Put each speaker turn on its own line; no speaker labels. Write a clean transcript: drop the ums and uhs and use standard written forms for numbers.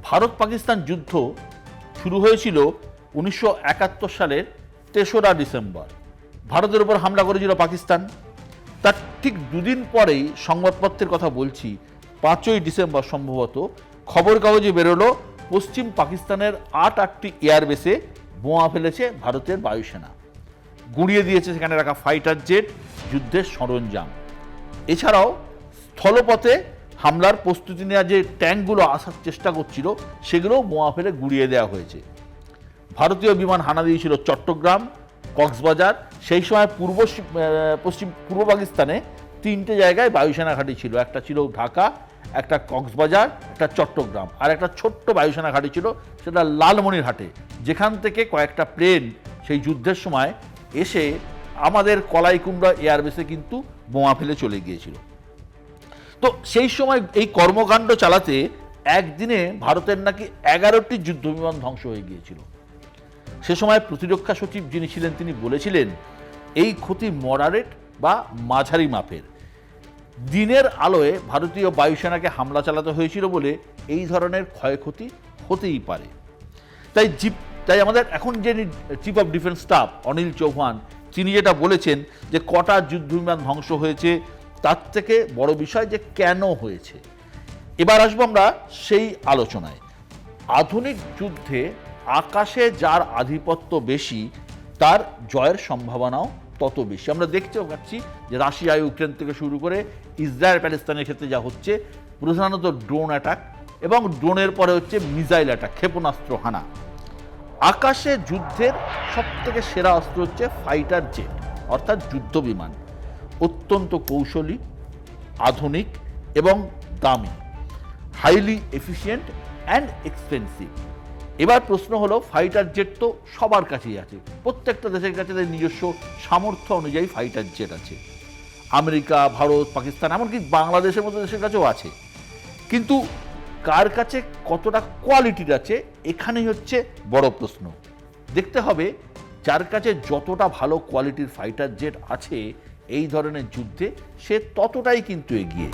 ভারত পাকিস্তান যুদ্ধ শুরু হয়েছিল 1971 সালের 3রা ডিসেম্বর। ভারতের উপর হামলা করেছিল পাকিস্তান। তার ঠিক দুদিন পরেই, সংবাদপত্রের কথা বলছি, 5ই ডিসেম্বর সম্ভবত খবর কাগজে বেরোলো পশ্চিম পাকিস্তানের 8টি এয়ারবেসে বোমা ফেলেছে ভারতের বায়ুসেনা, গুঁড়িয়ে দিয়েছে সেখানে রাখা ফাইটার জেট, যুদ্ধের সরঞ্জাম। এছাড়াও স্থলপথে হামলার প্রস্তুতি নেওয়া যে ট্যাঙ্কগুলো আসার চেষ্টা করছিল সেগুলোও বোমা ফেলে গুঁড়িয়ে দেওয়া হয়েছে। ভারতীয় বিমান হানা দিয়েছিল চট্টগ্রাম, কক্সবাজার। সেই সময় পূর্ব পাকিস্তানে 3টে জায়গায় বায়ুসেনা ঘাঁটি ছিল। একটা ছিল ঢাকা, একটা কক্সবাজার, একটা চট্টগ্রাম, আর একটা ছোট্ট বায়ুসেনা ঘাঁটি ছিল, সেটা লালমনিরহাটে, যেখান থেকে কয়েকটা প্লেন সেই যুদ্ধের সময় এসে আমাদের কলাইকুমড়া এয়ারবেসে কিন্তু বোমা ফেলে চলে গিয়েছিল। তো সেই সময় এই কর্মকাণ্ড চালাতে একদিনে ভারতের নাকি 11টি যুদ্ধবিমান ধ্বংস হয়ে গিয়েছিল। সে সময় প্রতিরক্ষা সচিব যিনি ছিলেন তিনি বলেছিলেন এই ক্ষতি মডারেট বা মাঝারি মাপের। দিনের আলোয় ভারতীয় বায়ুসেনাকে হামলা চালাতে হয়েছিল বলে এই ধরনের ক্ষয়ক্ষতি হতেই পারে। তাই আমাদের এখন যে chief of defence staff Anil Chauhan, তিনি যেটা বলেছেন যে কটা যুদ্ধবিমান ধ্বংস হয়েছে, তার থেকে বড় বিষয় যে কেন হয়েছে। এবার আসবো আমরা সেই আলোচনায়। আধুনিক যুদ্ধে আকাশে যার আধিপত্য বেশি, তার জয়ের সম্ভাবনাও তত বেশি। আমরা দেখতেও পাচ্ছি যে রাশিয়া ইউক্রেন থেকে শুরু করে ইসরায়েল প্যালেস্তাইনের ক্ষেত্রে যা হচ্ছে, প্রধানত ড্রোন অ্যাটাক, এবং ড্রোনের পরে হচ্ছে মিসাইল অ্যাটাক, ক্ষেপণাস্ত্র হানা। আকাশে যুদ্ধের সবথেকে সেরা অস্ত্র হচ্ছে ফাইটার জেট, অর্থাৎ যুদ্ধ বিমান। অত্যন্ত কৌশলী, আধুনিক এবং দামি, হাইলি এফিশিয়েন্ট অ্যান্ড এক্সপেন্সিভ। এবার প্রশ্ন হলো, ফাইটার জেট তো সবার কাছেই আছে, প্রত্যেকটা দেশের কাছে তাদের নিজস্ব সামর্থ্য অনুযায়ী ফাইটার জেট আছে। আমেরিকা, ভারত, পাকিস্তান, এমনকি বাংলাদেশের মতো দেশের কাছেও আছে। কিন্তু কার কাছে কতটা কোয়ালিটির আছে, এখানেই হচ্ছে বড় প্রশ্ন। দেখতে হবে যার কাছে যতটা ভালো কোয়ালিটির ফাইটার জেট আছে এই ধরনের যুদ্ধে, সে ততটাই কিন্তু এগিয়ে।